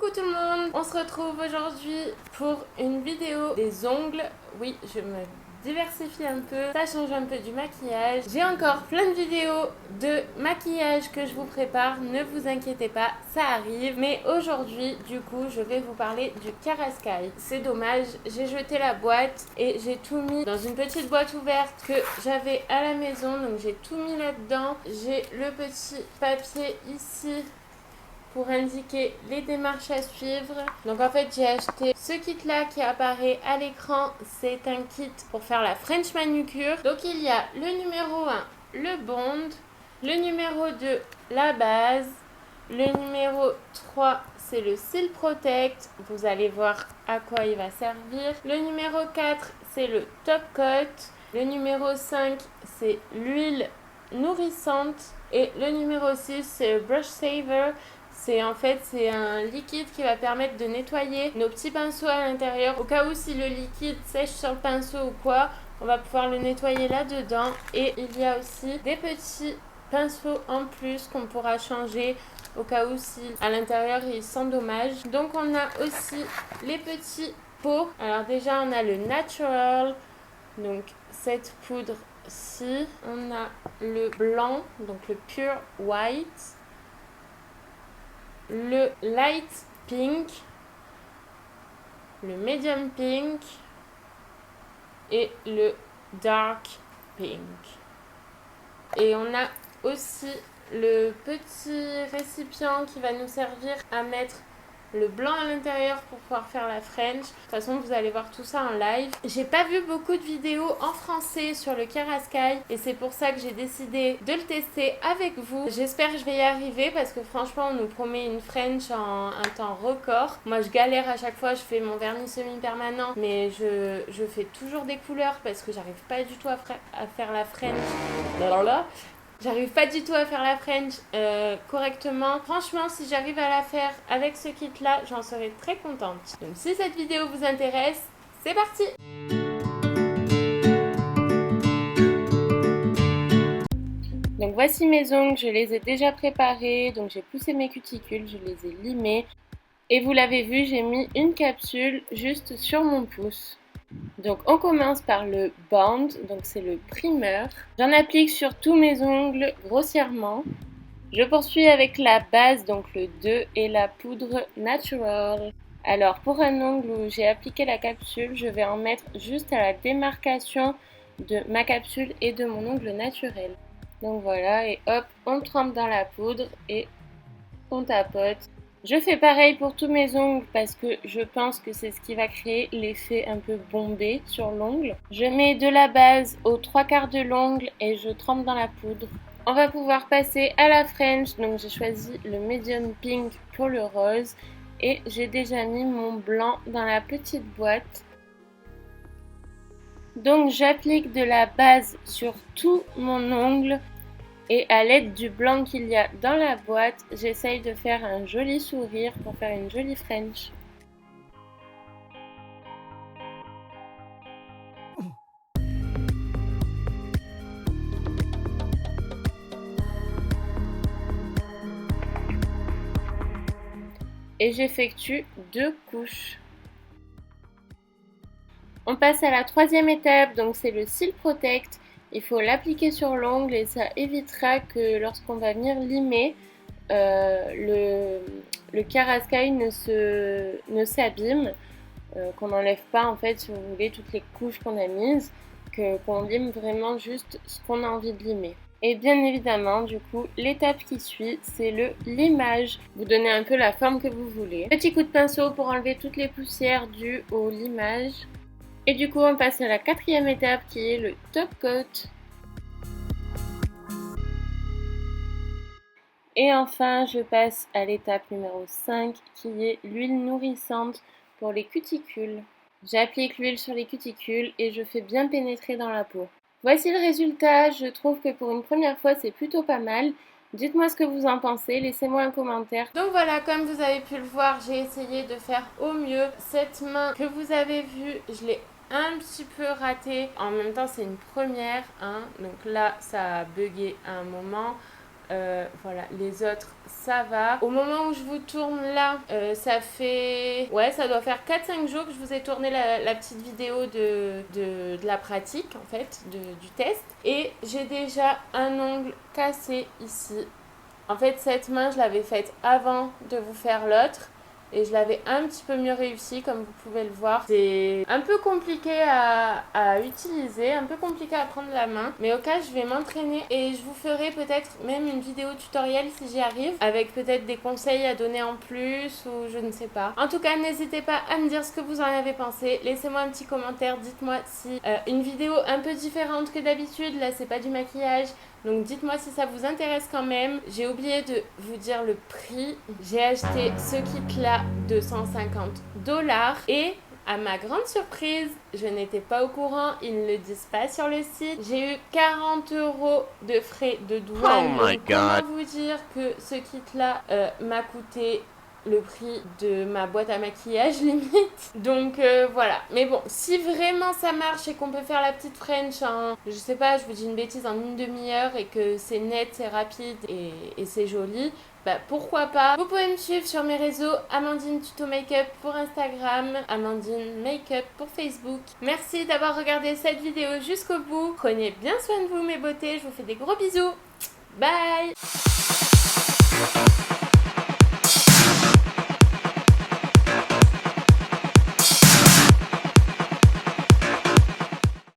Coucou tout le monde, on se retrouve aujourd'hui pour une vidéo des ongles. Oui, je me diversifie un peu, ça change un peu du maquillage. J'ai encore plein de vidéos de maquillage que je vous prépare, ne vous inquiétez pas, ça arrive. Mais aujourd'hui, du coup, je vais vous parler du Karaskai. C'est dommage, j'ai jeté la boîte et j'ai tout mis dans une petite boîte ouverte que j'avais à la maison. Donc j'ai tout mis là-dedans. J'ai le petit papier ici pour indiquer les démarches à suivre. Donc en fait j'ai acheté ce kit là qui apparaît à l'écran. C'est un kit pour faire la French manucure. Donc il y a le numéro 1, le bond, le numéro 2, la base, le numéro 3 c'est le Seal Protect, vous allez voir à quoi il va servir. Le numéro 4 c'est le Top Coat, le numéro 5 c'est l'huile nourrissante et le numéro 6 c'est le Brush Saver. C'est un liquide qui va permettre de nettoyer nos petits pinceaux à l'intérieur. Au cas où si le liquide sèche sur le pinceau ou quoi, on va pouvoir le nettoyer là-dedans. Et il y a aussi des petits pinceaux en plus qu'on pourra changer au cas où si à l'intérieur il s'endommage. Donc on a aussi les petits pots. Alors déjà on a le Natural, donc cette poudre-ci. On a le blanc, donc le Pure White. Le light pink, le medium pink et le dark pink. Et on a aussi le petit récipient qui va nous servir à mettre le blanc à l'intérieur pour pouvoir faire la French. De toute façon, vous allez voir tout ça en live. J'ai pas vu beaucoup de vidéos en français sur le Karaskai et c'est pour ça que j'ai décidé de le tester avec vous. J'espère que je vais y arriver parce que franchement, on nous promet une French en un temps record. Moi, je galère à chaque fois. Je fais mon vernis semi-permanent, mais je fais toujours des couleurs parce que j'arrive pas du tout à faire la French. J'arrive pas du tout à faire la French correctement. Franchement, si j'arrive à la faire avec ce kit-là, j'en serai très contente. Donc si cette vidéo vous intéresse, c'est parti! Donc voici mes ongles, je les ai déjà préparés. Donc j'ai poussé mes cuticules, je les ai limés. Et vous l'avez vu, j'ai mis une capsule juste sur mon pouce. Donc on commence par le bond, donc c'est le primeur. J'en applique sur tous mes ongles grossièrement. Je poursuis avec la base, donc le 2 et la poudre Natural. Alors pour un ongle où j'ai appliqué la capsule, je vais en mettre juste à la démarcation de ma capsule et de mon ongle naturel. Donc voilà, et hop, on trempe dans la poudre et on tapote. Je fais pareil pour tous mes ongles parce que je pense que c'est ce qui va créer l'effet un peu bombé sur l'ongle. Je mets de la base aux 3/4 de l'ongle et je trempe dans la poudre. On va pouvoir passer à la French, donc j'ai choisi le medium pink pour le rose et j'ai déjà mis mon blanc dans la petite boîte. Donc j'applique de la base sur tout mon ongle. Et à l'aide du blanc qu'il y a dans la boîte, j'essaye de faire un joli sourire pour faire une jolie French. Et j'effectue 2 couches. On passe à la troisième étape, donc c'est le Seal Protect. Il faut l'appliquer sur l'ongle et ça évitera que lorsqu'on va venir limer, le Karaskai ne s'abîme, qu'on n'enlève pas en fait, si vous voulez, toutes les couches qu'on a mises, qu'on lime vraiment juste ce qu'on a envie de limer. Et bien évidemment, du coup, l'étape qui suit, c'est le limage. Vous donnez un peu la forme que vous voulez. Petit coup de pinceau pour enlever toutes les poussières dues au limage. Et du coup, on passe à la quatrième étape qui est le top coat. Et enfin, je passe à l'étape numéro 5 qui est l'huile nourrissante pour les cuticules. J'applique l'huile sur les cuticules et je fais bien pénétrer dans la peau. Voici le résultat, je trouve que pour une première fois c'est plutôt pas mal. Dites-moi ce que vous en pensez, laissez-moi un commentaire. Donc voilà, comme vous avez pu le voir, j'ai essayé de faire au mieux. Cette main que vous avez vue, je l'ai un petit peu ratée. En même temps, c'est une première, hein. Donc là, ça a bugué à un moment. Voilà, les autres, ça va. Au moment où je vous tourne là, ça fait... Ouais, ça doit faire 4-5 jours que je vous ai tourné la petite vidéo de la pratique, en fait, du test. Et j'ai déjà un ongle cassé ici. En fait, cette main, je l'avais faite avant de vous faire l'autre. Et je l'avais un petit peu mieux réussi, comme vous pouvez le voir. C'est un peu compliqué à utiliser, un peu compliqué à prendre la main. Mais au cas, je vais m'entraîner et je vous ferai peut-être même une vidéo tutoriel si j'y arrive. Avec peut-être des conseils à donner en plus ou je ne sais pas. En tout cas, n'hésitez pas à me dire ce que vous en avez pensé. Laissez-moi un petit commentaire. Dites-moi si une vidéo un peu différente que d'habitude. Là, c'est pas du maquillage. Donc dites-moi si ça vous intéresse quand même. J'ai oublié de vous dire le prix. J'ai acheté ce kit-là de $150 et à ma grande surprise, je n'étais pas au courant, ils ne le disent pas sur le site. J'ai eu 40 € de frais de douane. Oh my Donc, God. comment vous dire que ce kit-là m'a coûté le prix de ma boîte à maquillage limite. Donc voilà. Mais bon, si vraiment ça marche et qu'on peut faire la petite French en, je sais pas, je vous dis une bêtise, en une demi-heure et que c'est net, c'est rapide et c'est joli, bah pourquoi pas. Vous pouvez me suivre sur mes réseaux, Amandine Tuto Makeup pour Instagram, Amandine Makeup pour Facebook. Merci d'avoir regardé cette vidéo jusqu'au bout. Prenez bien soin de vous mes beautés, je vous fais des gros bisous. Bye.